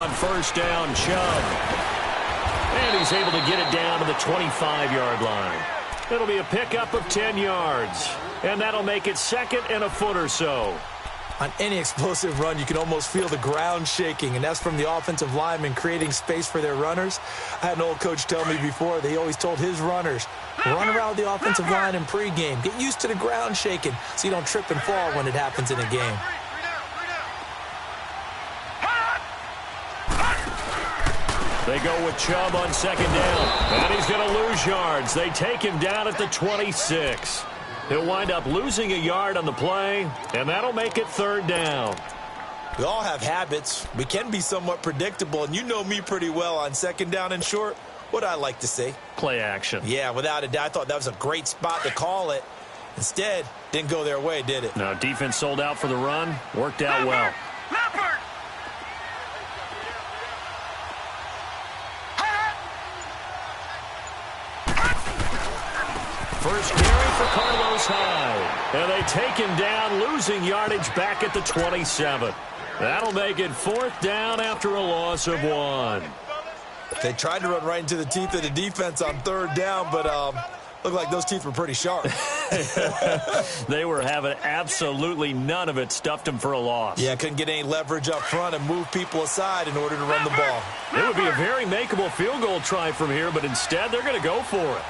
On first down, Chubb. And he's able to get it down to the 25-yard line. It'll be a pickup of 10 yards. And that'll make it 2nd and a foot or so. On any explosive run, you can almost feel the ground shaking, and that's from the offensive linemen creating space for their runners. I had an old coach tell me before, they always told his runners, run around the offensive line in pregame. Get used to the ground shaking so you don't trip and fall when it happens in a game. They go with Chubb on 2nd down, and he's going to lose yards. They take him down at the 26. He'll wind up losing a yard on the play, and that'll make it 3rd down. We all have habits. We can be somewhat predictable, and you know me pretty well on 2nd down and short. What I like to say? Play action. Yeah, without a doubt. I thought that was a great spot to call it. Instead, didn't go their way, did it? No, defense sold out for the run. Worked out well. First carry for Carlos Hyde. And they take him down, losing yardage back at the 27. That'll make it 4th down after a loss of 1. They tried to run right into the teeth of the defense on 3rd down, but looked like those teeth were pretty sharp. They were having absolutely none of it. Stuffed them for a loss. Yeah, couldn't get any leverage up front and move people aside in order to run the ball. It would be a very makeable field goal try from here, but instead they're going to go for it.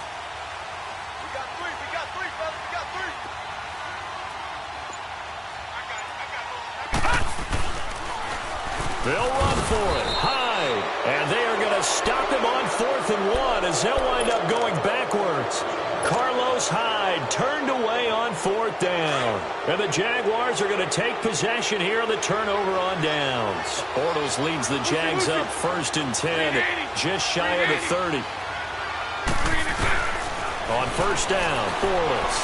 They'll run for it. Hyde. And they are going to stop him on 4th and 1 as they'll wind up going backwards. Carlos Hyde turned away on 4th down. And the Jaguars are going to take possession here on the turnover on downs. Bortles leads the Jags up 1st and 10, just shy of the 30. On 1st down, Bortles.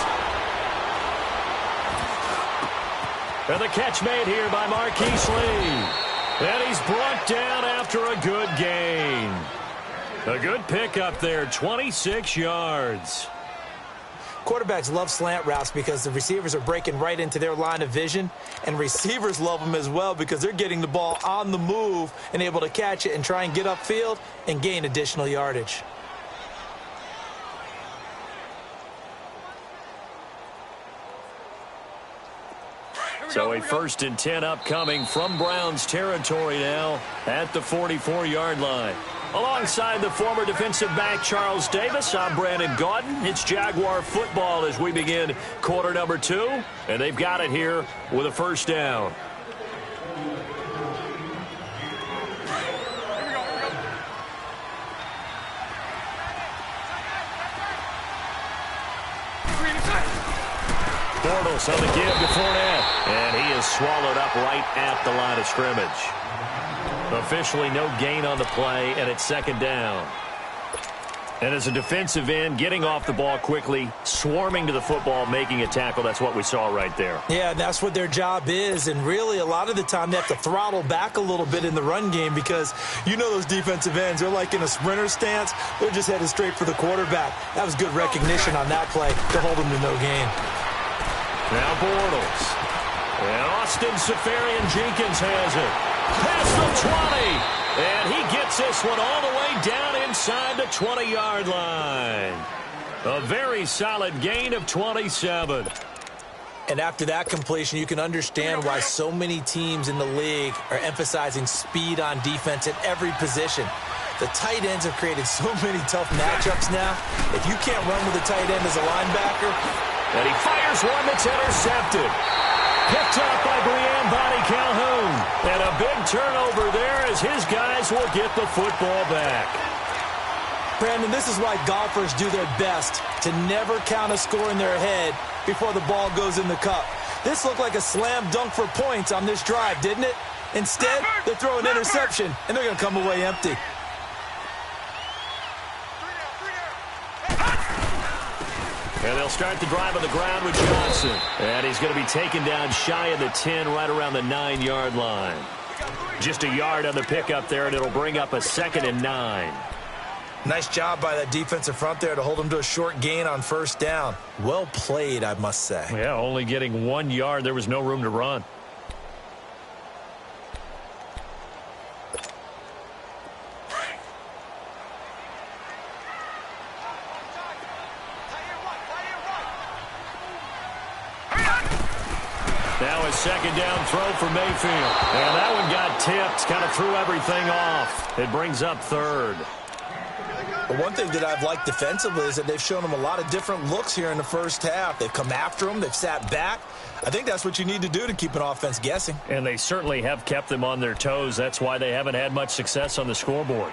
And the catch made here by Marquise Lee. And he's brought down after a good gain. A good pickup there, 26 yards. Quarterbacks love slant routes because the receivers are breaking right into their line of vision, and receivers love them as well because they're getting the ball on the move and able to catch it and try and get upfield and gain additional yardage. So a 1st and 10 upcoming from Browns territory now at the 44-yard line. Alongside the former defensive back Charles Davis, I'm Brandon Gaudin. It's Jaguar football as we begin quarter number 2, and they've got it here with a 1st down. Bortles on the give to Fournette, and he is swallowed up right at the line of scrimmage. Officially no gain on the play, and it's 2nd down. And as a defensive end, getting off the ball quickly, swarming to the football, making a tackle, that's what we saw right there. Yeah, that's what their job is, and really a lot of the time they have to throttle back a little bit in the run game because you know those defensive ends, they're like in a sprinter stance. They're just headed straight for the quarterback. That was good recognition on that play to hold them to no gain. Now Bortles. And Austin Seferian-Jenkins has it. Past the 20. And he gets this one all the way down inside the 20-yard line. A very solid gain of 27. And after that completion, you can understand why so many teams in the league are emphasizing speed on defense at every position. The tight ends have created so many tough matchups now. If you can't run with a tight end as a linebacker... And he fires one that's intercepted. Picked up by Brian Bonnie Calhoun. And a big turnover there as his guys will get the football back. Brandon, this is why golfers do their best to never count a score in their head before the ball goes in the cup. This looked like a slam dunk for points on this drive, didn't it? Instead, they throw an interception, and they're going to come away empty. And they'll start the drive on the ground with Johnson. And he's going to be taken down shy of the 10, right around the 9-yard line. Just a yard on the pickup there, and it'll bring up a 2nd and 9. Nice job by that defensive front there to hold him to a short gain on 1st down. Well played, I must say. Yeah, only getting 1 yard. There was no room to run. second down throw for Mayfield. And that one got tipped, kind of threw everything off. It brings up third. But one thing that I've liked defensively is that they've shown them a lot of different looks here in the first half. They've come after them. They've sat back. I think that's what you need to do to keep an offense guessing. And they certainly have kept them on their toes. That's why they haven't had much success on the scoreboard.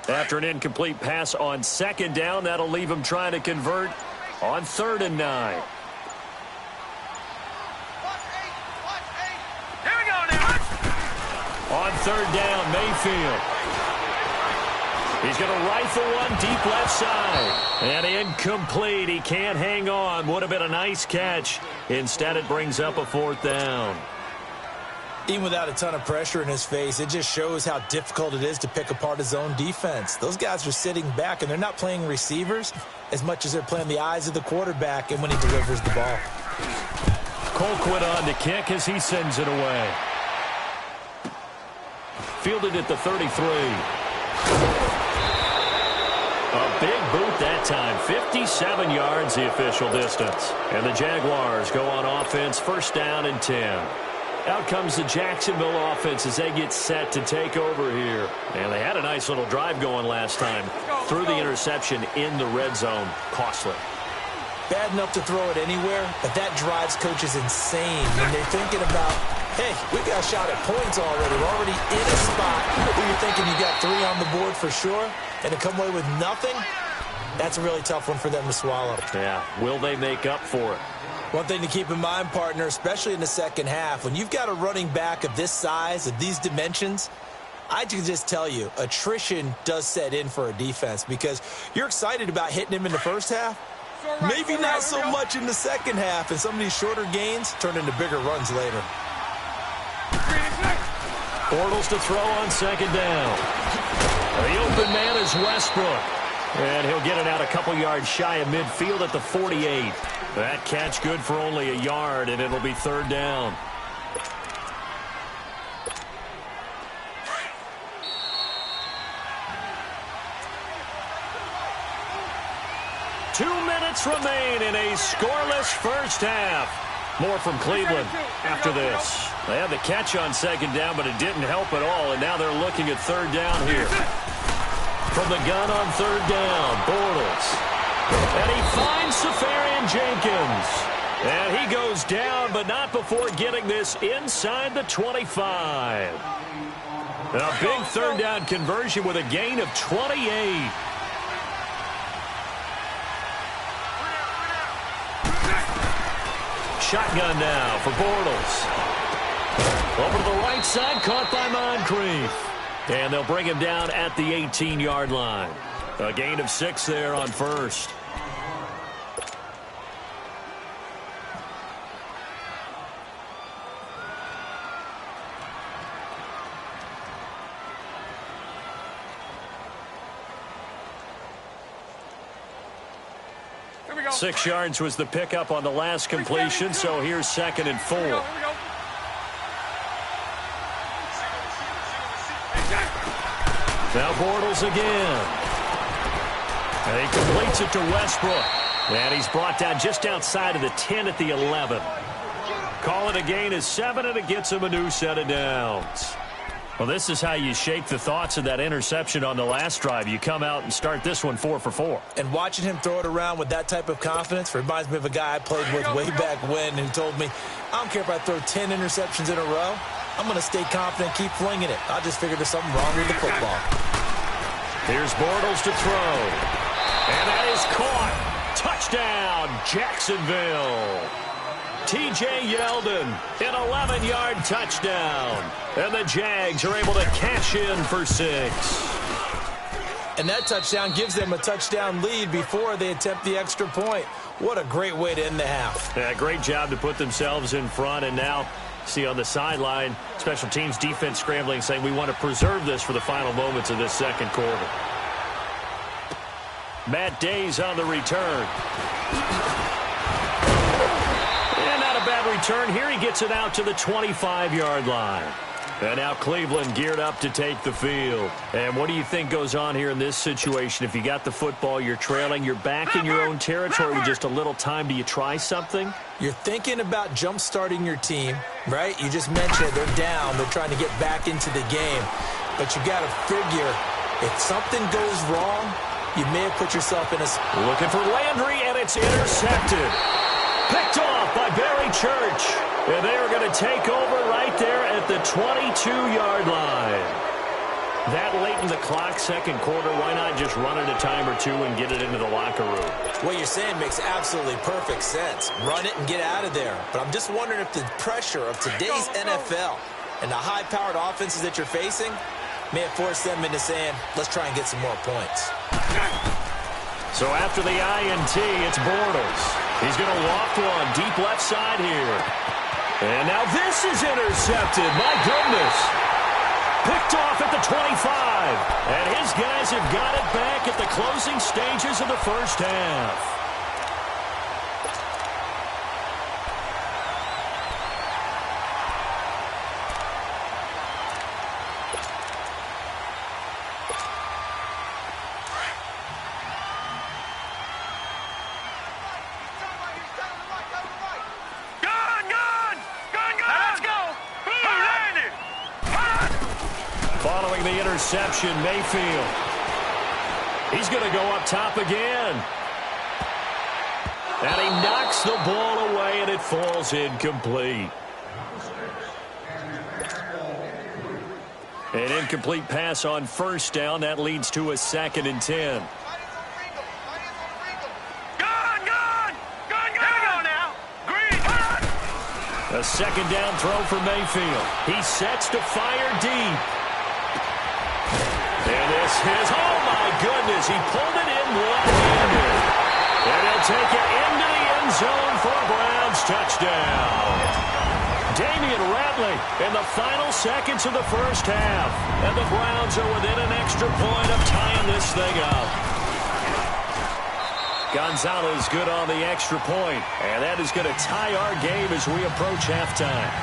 After an incomplete pass on second down, that'll leave them trying to convert on 3rd and 9. On 3rd down, Mayfield. He's going to rifle one deep left side. And incomplete. He can't hang on. Would have been a nice catch. Instead, it brings up a 4th down. Even without a ton of pressure in his face, it just shows how difficult it is to pick apart his own defense. Those guys are sitting back, and they're not playing receivers as much as they're playing the eyes of the quarterback and when he delivers the ball. Colquitt on to kick as he sends it away. Fielded at the 33. A big boot that time. 57 yards the official distance. And the Jaguars go on offense, 1st down and 10. Out comes the Jacksonville offense as they get set to take over here. And they had a nice little drive going last time. Threw the interception in the red zone. Costly. Bad enough to throw it anywhere, but that drives coaches insane when they're thinking about, hey, we got a shot at points already. We're already in a spot where you're thinking you got 3 on the board for sure, and to come away with nothing, that's a really tough one for them to swallow. Yeah, will they make up for it? One thing to keep in mind, partner, especially in the second half, when you've got a running back of this size, of these dimensions, I can just tell you, attrition does set in for a defense because you're excited about hitting him in the first half. Maybe not so much in the second half, and some of these shorter gains turn into bigger runs later. Bortles to throw on second down. The open man is Westbrook. And he'll get it out a couple yards shy of midfield at the 48. That catch good for only a yard, and it'll be 3rd down. Remain in a scoreless first half. More from Cleveland after this. They had the catch on second down, but it didn't help at all, and now they're looking at 3rd down here. From the gun on 3rd down, Bortles. And he finds Safarian Jenkins. And he goes down, but not before getting this inside the 25. A big 3rd down conversion with a gain of 28. Shotgun now for Bortles. Over to the right side, caught by Moncrief. And they'll bring him down at the 18-yard line. A gain of 6 there on 1st. Here we go. 6 yards was the pickup on the last completion, so here's 2nd and 4. Here we go. Now Bortles again. And he completes it to Westbrook. And he's brought down just outside of the 10 at the 11. Call it a gain of 7, and it gets him a new set of downs. Well, this is how you shake the thoughts of that interception on the last drive. You come out and start this one 4 for 4. And watching him throw it around with that type of confidence reminds me of a guy I played with way back when who told me, I don't care if I throw 10 interceptions in a row. I'm going to stay confident, keep flinging it. I just figured there's something wrong with the football. Here's Bortles to throw. And that is caught. Touchdown, Jacksonville. T.J. Yeldon, an 11-yard touchdown. And the Jags are able to cash in for 6. And that touchdown gives them a touchdown lead before they attempt the extra point. What a great way to end the half. Yeah, great job to put themselves in front, and now see on the sideline, special teams defense scrambling, saying we want to preserve this for the final moments of this second quarter. Matt Day's on the return. And not a bad return here. He gets it out to the 25-yard line. And now Cleveland geared up to take the field. And what do you think goes on here in this situation? If you got the football, you're trailing, you're back in your own territory with just a little time. Do you try something? You're thinking about jump-starting your team, right? You just mentioned it. They're down. They're trying to get back into the game. But you got to figure, if something goes wrong, you may have put yourself in a... Looking for Landry, and it's intercepted. Picked off by Barry Church. And they are going to take over right there at the 22-yard line. That late in the clock, second quarter, why not just run it a time or two and get it into the locker room? What you're saying makes absolutely perfect sense. Run it and get out of there. But I'm just wondering if the pressure of today's NFL and the high-powered offenses that you're facing may have forced them into saying, let's try and get some more points. So after the INT, it's Bortles. He's going to loft one deep left side here. And now this is intercepted. My goodness. Picked off at the 25. And his guys have got it back at the closing stages of the first half. Following the interception, Mayfield. He's going to go up top again. And he knocks the ball away, and it falls incomplete. An incomplete pass on first down. That leads to a 2nd and 10. A second down throw for Mayfield. He sets to fire deep. And this is, oh my goodness, he pulled it in one-handed. And he'll take it into the end zone for a Browns touchdown. Damian Ratley in the final seconds of the first half. And the Browns are within an extra point of tying this thing up. Gonzalez good on the extra point. And that is going to tie our game as we approach halftime.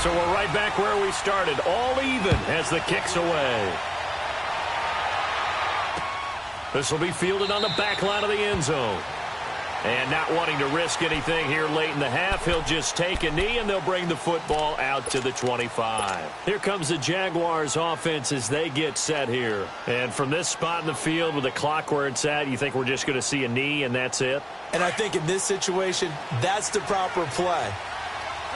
So we're right back where we started, all even as the kick's away. This will be fielded on the back line of the end zone. And not wanting to risk anything here late in the half, he'll just take a knee, and they'll bring the football out to the 25. Here comes the Jaguars offense as they get set here. And from this spot in the field with the clock where it's at, you think we're just going to see a knee and that's it? And I think in this situation, that's the proper play.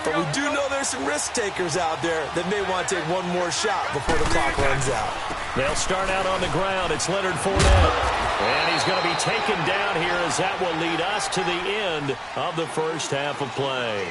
But we do know there's some risk takers out there that may want to take one more shot before the clock runs out. They'll start out on the ground. It's Leonard Fournette. And he's going to be taken down here as that will lead us to the end of the first half of play.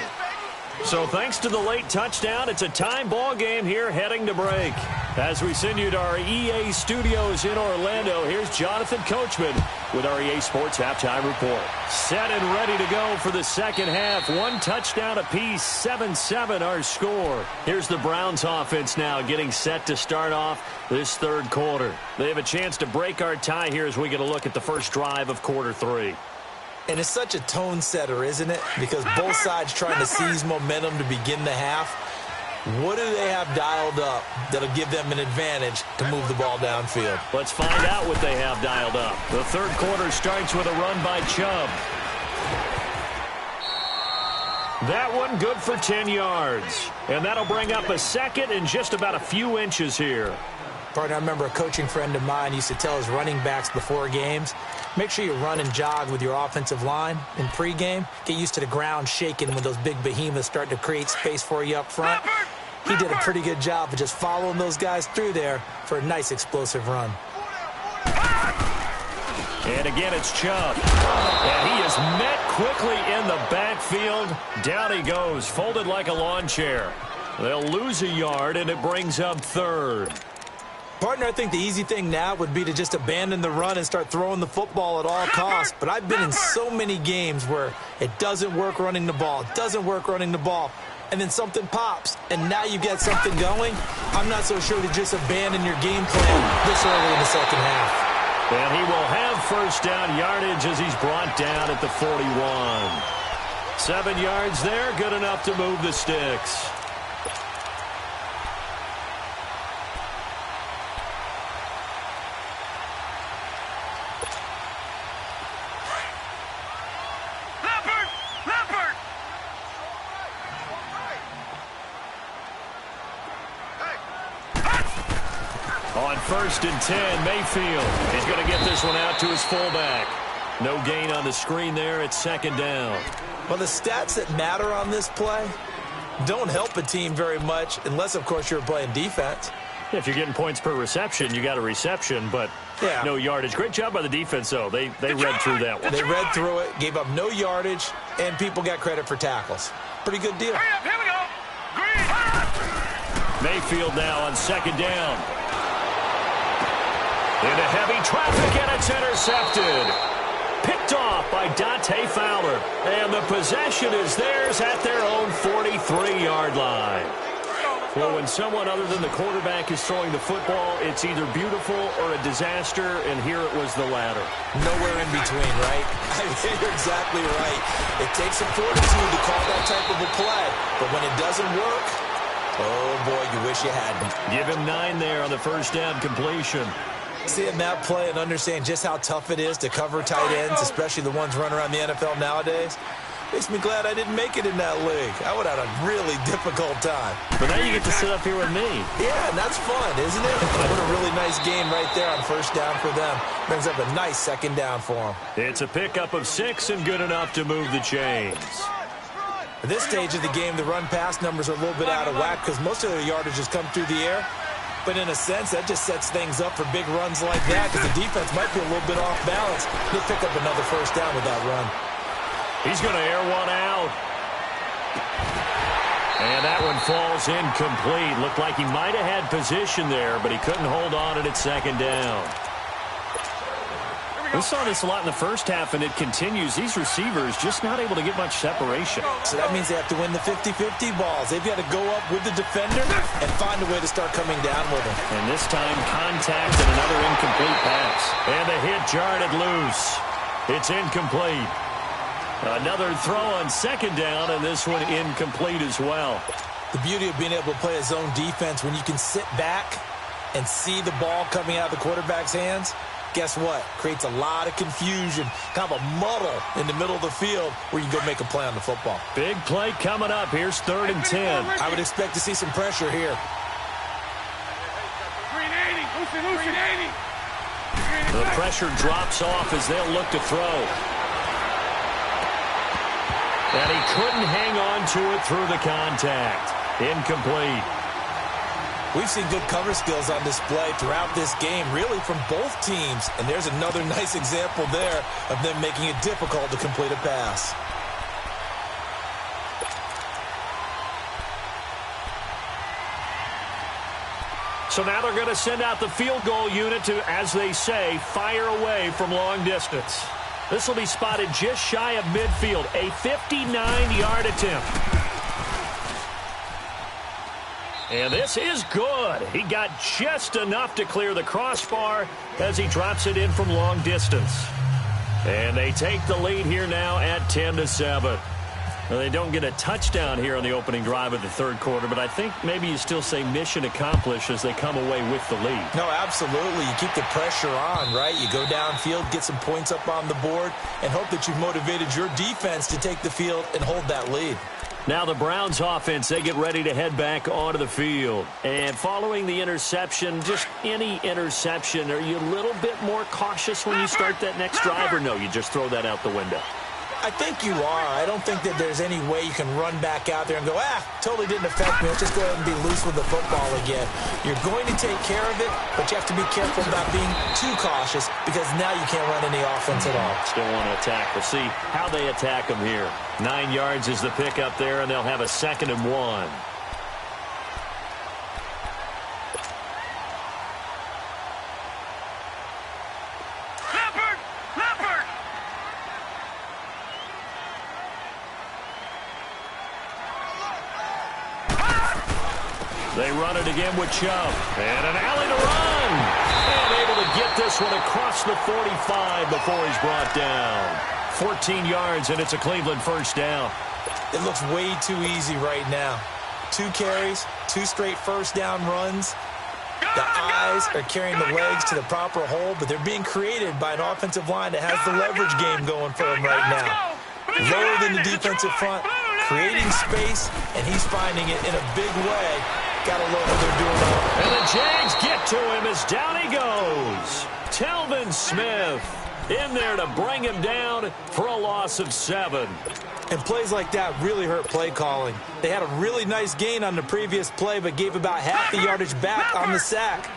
So thanks to the late touchdown, it's a time ball game here heading to break. As we send you to our EA studios in Orlando, here's Jonathan Coachman with our EA Sports Halftime Report. Set and ready to go for the second half. One touchdown apiece, 7-7 our score. Here's the Browns offense now getting set to start off this third quarter. They have a chance to break our tie here as we get a look at the first drive of quarter three. And it's such a tone setter, isn't it? Because both sides trying to seize momentum to begin the half. What do they have dialed up that'll give them an advantage to move the ball downfield? Let's find out what they have dialed up. The third quarter starts with a run by Chubb. That one good for 10 yards. And that'll bring up a second and just about a few inches here. Partner, I remember a coaching friend of mine used to tell his running backs before games, make sure you run and jog with your offensive line in pregame. Get used to the ground shaking when those big behemoths start to create space for you up front. He did a pretty good job of just following those guys through there for a nice explosive run. And again, it's Chubb. And he is met quickly in the backfield. Down he goes, folded like a lawn chair. They'll lose a yard, and it brings up third. Partner, I think the easy thing now would be to just abandon the run and start throwing the football at all costs. But I've been in so many games where it doesn't work running the ball. It doesn't work running the ball. And then something pops, and now you get something going. I'm not so sure to just abandon your game plan this early in the second half. And he will have first down yardage as he's brought down at the 41. 7 yards there, good enough to move the sticks. On 1st and 10, Mayfield. He's going to get this one out to his fullback. No gain on the screen there. It's 2nd down. Well, the stats that matter on this play don't help a team very much unless, of course, you're playing defense. If you're getting points per reception, you got a reception, but no yardage. Great job by the defense, though. They read through that one. They read through it, gave up no yardage, and people got credit for tackles. Pretty good deal. Hurry up, here we go. Green. Mayfield now on 2nd down. Into heavy traffic, and it's intercepted. Picked off by Dante Fowler. And the possession is theirs at their own 43-yard line. Well, when someone other than the quarterback is throwing the football, it's either beautiful or a disaster, and here it was the latter. Nowhere in between, right? I mean, you're exactly right. It takes some fortitude to call that type of a play. But when it doesn't work, oh, boy, you wish you hadn't. Give him 9 there on the 1st down completion. Seeing that play and understand just how tough it is to cover tight ends, especially the ones running around the NFL nowadays, makes me glad I didn't make it in that league. I would have had a really difficult time. But now you get to sit up here with me. Yeah, and that's fun, isn't it? What a really nice game right there on 1st down for them. Brings up a nice 2nd down for them. It's a pickup of 6 and good enough to move the chains. At this stage of the game, the run-pass numbers are a little bit out of whack because most of their yardage has come through the air. But in a sense, that just sets things up for big runs like that because the defense might be a little bit off balance. He'll pick up another 1st down with that run. He's going to air one out. And that one falls incomplete. Looked like he might have had position there, but he couldn't hold on at 2nd down. We saw this a lot in the first half, and it continues. These receivers just not able to get much separation. So that means they have to win the 50-50 balls. They've got to go up with the defender and find a way to start coming down with him. And this time, contact and another incomplete pass. And the hit jarred it loose. It's incomplete. Another throw on 2nd down, and this one incomplete as well. The beauty of being able to play a zone defense when you can sit back and see the ball coming out of the quarterback's hands, guess what? Creates a lot of confusion, kind of a muddle in the middle of the field where you can go make a play on the football. Big play coming up. Here's 3rd and 10. I would expect to see some pressure here. The pressure drops off as they'll look to throw. And he couldn't hang on to it through the contact. Incomplete. We've seen good cover skills on display throughout this game, really from both teams. And there's another nice example there of them making it difficult to complete a pass. So now they're going to send out the field goal unit to, as they say, fire away from long distance. This will be spotted just shy of midfield, a 59-yard attempt. And this is good. He got just enough to clear the crossbar as he drops it in from long distance. And they take the lead here now at 10-7. Now, they don't get a touchdown here on the opening drive of the 3rd quarter, but I think maybe you still say mission accomplished as they come away with the lead. No, absolutely. You keep the pressure on, right? You go downfield, get some points up on the board, and hope that you've motivated your defense to take the field and hold that lead. Now the Browns offense, they get ready to head back onto the field. And following the interception, just any interception, are you a little bit more cautious when you start that next drive, or no, you just throw that out the window? I think you are. I don't think that there's any way you can run back out there and go, totally didn't affect me. Let's just go ahead and be loose with the football again. You're going to take care of it, but you have to be careful about being too cautious because now you can't run any offense at all. Still want to attack. We'll see how they attack them here. 9 yards is the pickup there, and they'll have a 2nd and 1. They run it again with Chubb. And an alley to run. And able to get this one across the 45 before he's brought down. 14 yards, and it's a Cleveland 1st down. It looks way too easy right now. 2 carries, 2 straight first down runs. The eyes are carrying the legs to the proper hole, but they're being created by an offensive line that has the leverage game going for them right now. Lower than the defensive front, creating space, and he's finding it in a big way. Gotta love what they're doing now. And the Jags get to him as down he goes. Telvin Smith in there to bring him down for a loss of 7. And plays like that really hurt play calling. They had a really nice gain on the previous play, but gave about half the yardage back on the sack.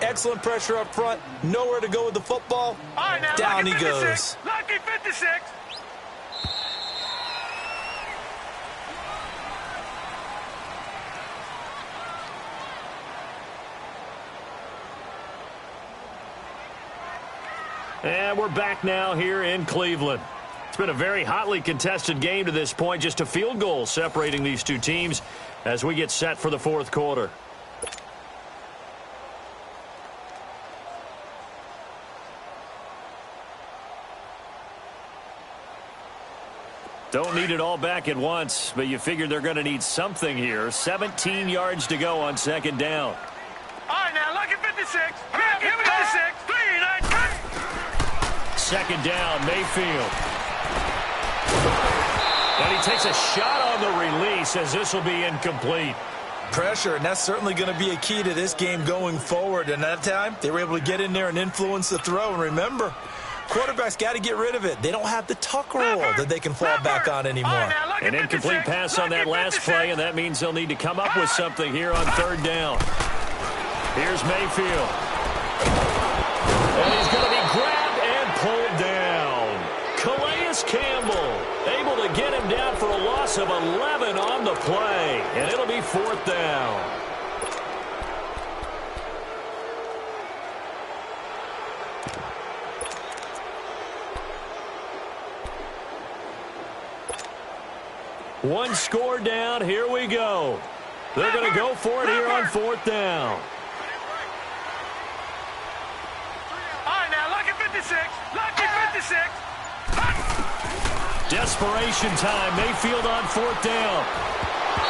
Excellent pressure up front. Nowhere to go with the football. Right, now, down he goes. Lucky 56. And we're back now here in Cleveland. It's been a very hotly contested game to this point. Just a field goal separating these two teams as we get set for the fourth quarter. Don't need it all back at once, but you figure they're going to need something here. 17 yards to go on second down. All right, now, lucky 56. Lucky 56. 3, 9, 3. Second down, Mayfield. And he takes a shot on the release as this will be incomplete. Pressure, and that's certainly going to be a key to this game going forward. And that time, they were able to get in there and influence the throw. And remember, quarterbacks got to get rid of it. They don't have the tuck roll that they can fall back on anymore. An incomplete pass on that last play, and that means they'll need to come up with something here on third down. Here's Mayfield. And he's going to be grabbed and pulled down. Calais Campbell able to get him down for a loss of 11 on the play, and it'll be fourth down. One score down. Here we go. They're going to go for it here on fourth down. All right, now, lucky 56. Lucky 56. Desperation time. Mayfield on fourth down.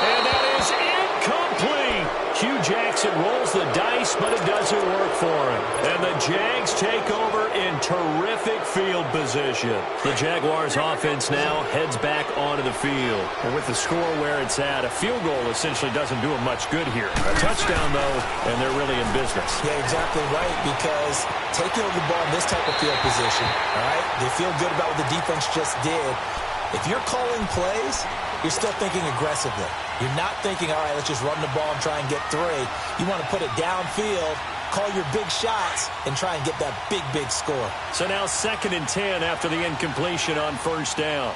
And that is incomplete. Hugh Jackson rolls the dice, but it doesn't work for him. And the Jags take over in terrific field position. The Jaguars offense now heads back onto the field. And with the score where it's at, a field goal essentially doesn't do them much good here. A touchdown, though, and they're really in business. Yeah, exactly right, because taking over the ball in this type of field position, all right, they feel good about what the defense just did. If you're calling plays, you're still thinking aggressively. You're not thinking, all right, let's just run the ball and try and get 3. You want to put it downfield, call your big shots, and try and get that big, big score. So now 2nd and 10 after the incompletion on first down.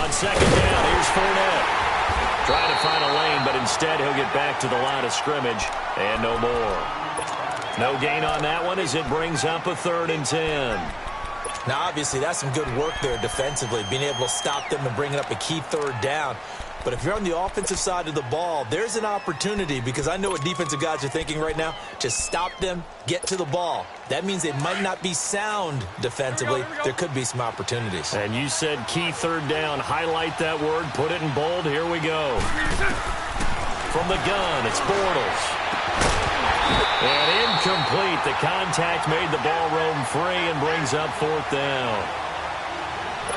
On second down, here's Fournette. Trying to find a lane, but instead he'll get back to the line of scrimmage, and no more. No gain on that one as it brings up a 3rd and 10. Now, obviously, that's some good work there defensively, being able to stop them and bringing up a key 3rd down. But if you're on the offensive side of the ball, there's an opportunity, because I know what defensive guys are thinking right now. Just stop them, get to the ball. That means they might not be sound defensively. There could be some opportunities. And you said key 3rd down. Highlight that word. Put it in bold. Here we go. From the gun, it's Bortles. And incomplete. The contact made the ball roam free and brings up 4th down.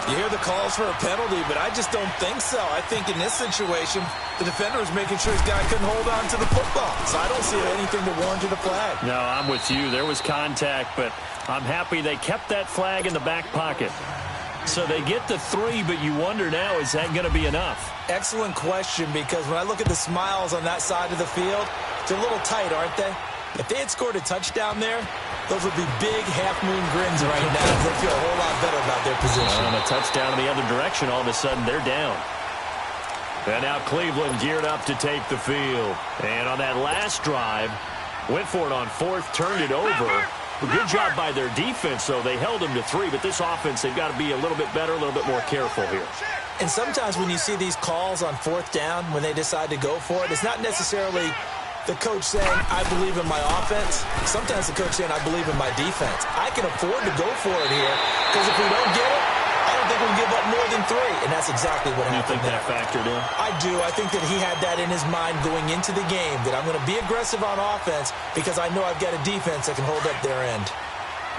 You hear the calls for a penalty, but I just don't think so. I think in this situation, the defender was making sure his guy couldn't hold on to the football. So I don't see anything to warrant a flag. No, I'm with you. There was contact, but I'm happy they kept that flag in the back pocket. So they get the 3, but you wonder now, is that going to be enough? Excellent question, because when I look at the smiles on that side of the field, they're a little tight, aren't they? If they had scored a touchdown there, those would be big half-moon grins right now. They feel a whole lot better about their position. And a touchdown in the other direction, all of a sudden they're down. And now Cleveland geared up to take the field. And on that last drive, went for it on 4th, turned it over. A good job by their defense, though. They held them to 3, but this offense, they've got to be a little bit better, a little bit more careful here. And sometimes when you see these calls on 4th down, when they decide to go for it, it's not necessarily the coach saying, I believe in my offense. Sometimes the coach saying, I believe in my defense. I can afford to go for it here because if we don't get it, I don't think we'll give up more than 3, and that's exactly what happened. You think that factored in? I do. I think that he had that in his mind going into the game, that I'm going to be aggressive on offense because I know I've got a defense that can hold up their end.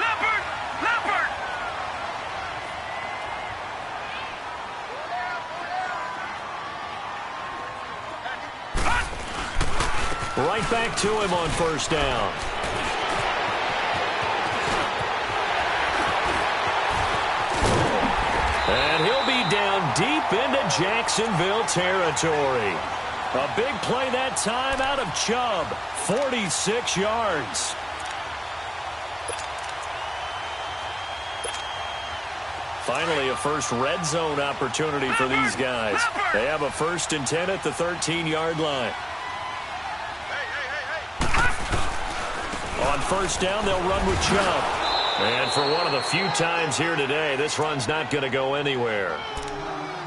Leopard! Leopard! Right back to him on first down. And he'll be down deep into Jacksonville territory. A big play that time out of Chubb. 46 yards. Finally, a first red zone opportunity for these guys. They have a 1st and 10 at the 13-yard line. On first down, they'll run with Chubb. And for one of the few times here today, this run's not going to go anywhere.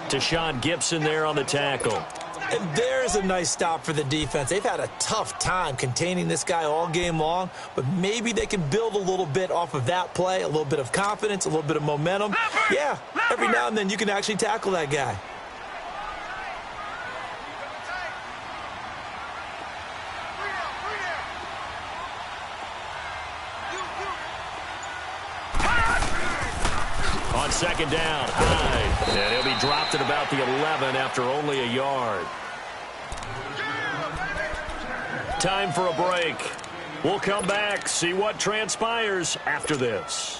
Deshaun Gibson there on the tackle. And there's a nice stop for the defense. They've had a tough time containing this guy all game long, but maybe they can build a little bit off of that play, a little bit of confidence, a little bit of momentum. Yeah, every now and then you can actually tackle that guy. On second down, Hyde. And he'll be dropped at about the 11 after only a yard. Time for a break. We'll come back, see what transpires after this.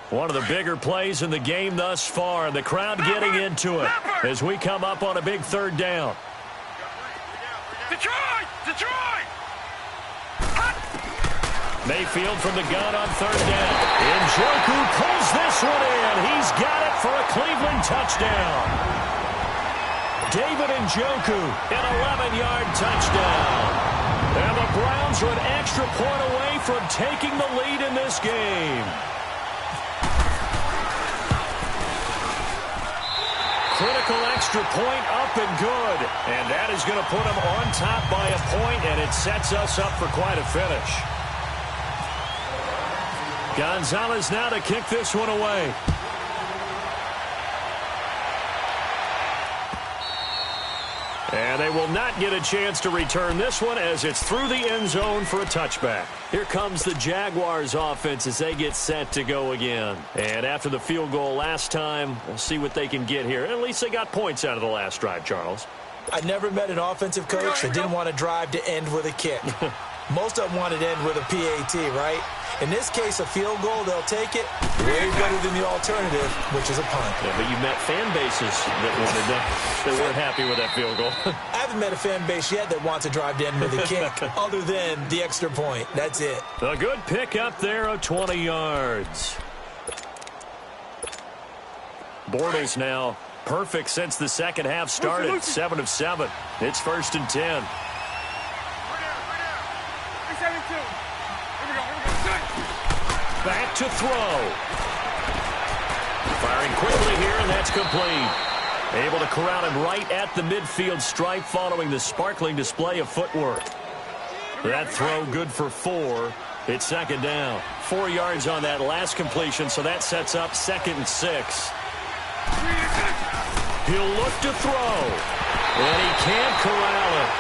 One of the bigger plays in the game thus far, and the crowd getting into it as we come up on a big 3rd down. Detroit! Detroit! Mayfield from the gun on 3rd down. Njoku pulls this one in. He's got it for a Cleveland touchdown. David Njoku, an 11-yard touchdown. And the Browns are an extra point away from taking the lead in this game. Critical extra point up and good. And that is going to put them on top by a point, and it sets us up for quite a finish. Gonzalez now to kick this one away. And they will not get a chance to return this one as it's through the end zone for a touchback. Here comes the Jaguars offense as they get set to go again. And after the field goal last time, we'll see what they can get here. At least they got points out of the last drive, Charles. I never met an offensive coach that didn't want to drive to end with a kick. Most of them wanted to end with a PAT, right? In this case, a field goal, they'll take it. Way better than the alternative, which is a punt. Yeah, but you met fan bases that weren't happy with that field goal. I haven't met a fan base yet that wants to drive to end with a kick, other than the extra point. That's it. A good pick up there of 20 yards. Bortles now perfect since the second half started. 7 of 7. It's 1st and 10. Back to throw. Firing quickly here, and that's complete. Able to corral him right at the midfield stripe following the sparkling display of footwork. That throw good for 4. It's 2nd down. 4 yards on that last completion, so that sets up 2nd and 6. He'll look to throw, and he can't corral it.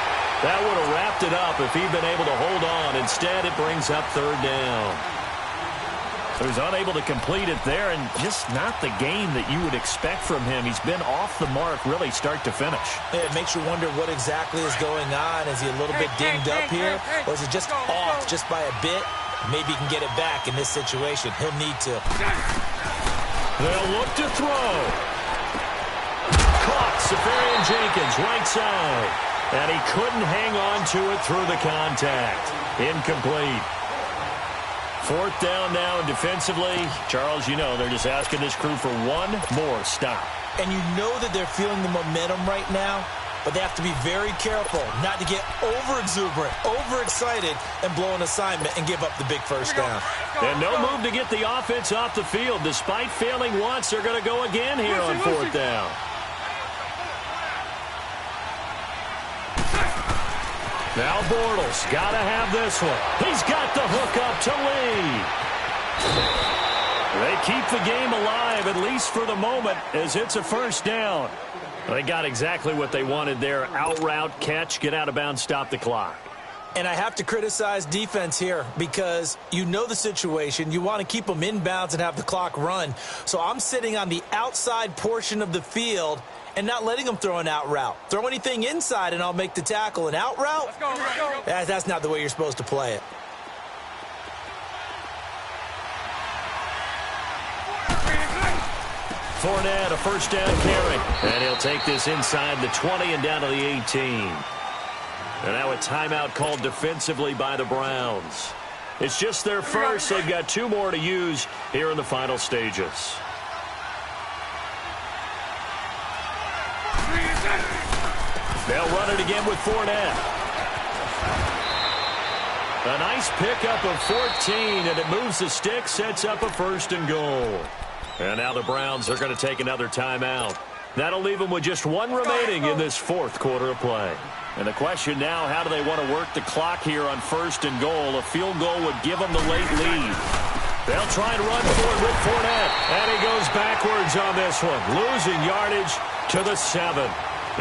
That would have wrapped it up if he'd been able to hold on. Instead, it brings up 3rd down. He was unable to complete it there, and just not the game that you would expect from him. He's been off the mark really start to finish. Yeah, it makes you wonder what exactly is going on. Is he a little bit dinged up here, or is it just off just by a bit? Maybe he can get it back in this situation. He'll need to. They'll look to throw. Caught Safarian Jenkins, right side. And he couldn't hang on to it through the contact. Incomplete. 4th down now, and defensively, Charles, you know, they're just asking this crew for one more stop. And you know that they're feeling the momentum right now, but they have to be very careful not to get over-exuberant, overexcited, and blow an assignment and give up the big 1st down. And no move to get the offense off the field. Despite failing once, they're going to go again here on 4th down. Now Bortles got to have this one. He's got the hook up to Lee. They keep the game alive, at least for the moment, as it's a first down. They got exactly what they wanted there. Out route, catch, get out of bounds, stop the clock. And I have to criticize defense here because you know the situation. You want to keep them inbounds and have the clock run. So I'm sitting on the outside portion of the field and not letting them throw an out route. Throw anything inside and I'll make the tackle. An out route? Let's go. That's not the way you're supposed to play it. Fournette, a first down carry. And he'll take this inside the 20 and down to the 18. And now a timeout called defensively by the Browns. It's just their first. They've got 2 more to use here in the final stages. They'll run it again with Fournette. A nice pickup of 14, and it moves the stick, sets up a first and goal. And now the Browns are going to take another timeout. That'll leave them with just 1 remaining in this 4th quarter of play. And the question now, how do they want to work the clock here on first and goal? A field goal would give them the late lead. They'll try and run for it with Fournette. And he goes backwards on this one, losing yardage to the 7.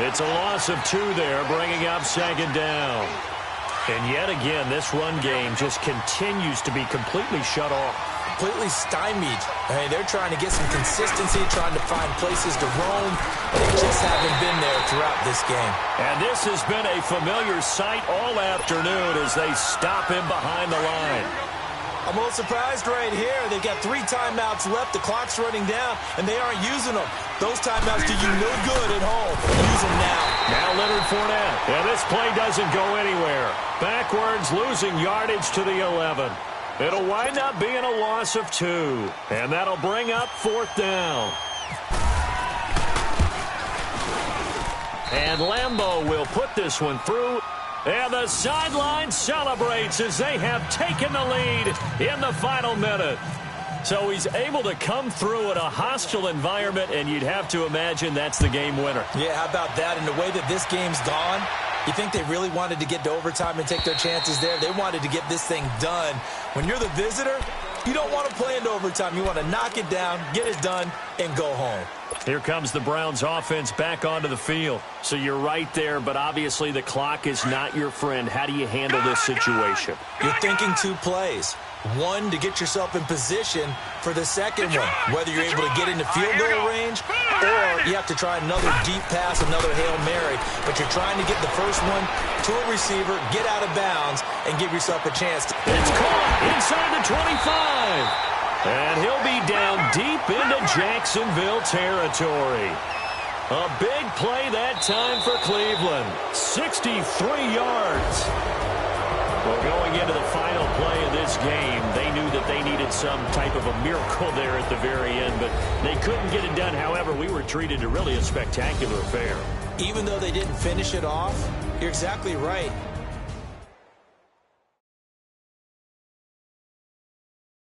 It's a loss of 2 there, bringing up 2nd down. And yet again, this run game just continues to be completely shut off. Completely stymied. I mean, they're trying to get some consistency, trying to find places to roam. They just haven't been there throughout this game. And this has been a familiar sight all afternoon as they stop him behind the line. I'm a little surprised right here. They've got 3 timeouts left. The clock's running down, and they aren't using them. Those timeouts do you no good at home. Use them now. Now Leonard Fournette. And this play doesn't go anywhere. Backwards, losing yardage to the 11. It'll wind up being a loss of 2. And that'll bring up 4th down. And Lambeau will put this one through. And the sideline celebrates as they have taken the lead in the final minute. So he's able to come through in a hostile environment, and you'd have to imagine that's the game winner. Yeah, how about that? And the way that this game's gone, you think they really wanted to get to overtime and take their chances there? They wanted to get this thing done. When you're the visitor, you don't want to play into overtime. You want to knock it down, get it done, and go home. Here comes the Browns offense back onto the field. So you're right there, but obviously the clock is not your friend. How do you handle this situation? You're thinking 2 plays. 1, to get yourself in position for the second one, whether you're able to get into field goal range or you have to try another deep pass, another Hail Mary. But you're trying to get the first one to a receiver, get out of bounds, and give yourself a chance. It's caught inside the 25. And he'll be down deep into Jacksonville territory. A big play that time for Cleveland. 63 yards. Well, going into the final play of this game, they knew that they needed some type of a miracle there at the very end, but they couldn't get it done. However, we were treated to really a spectacular affair. Even though they didn't finish it off, you're exactly right.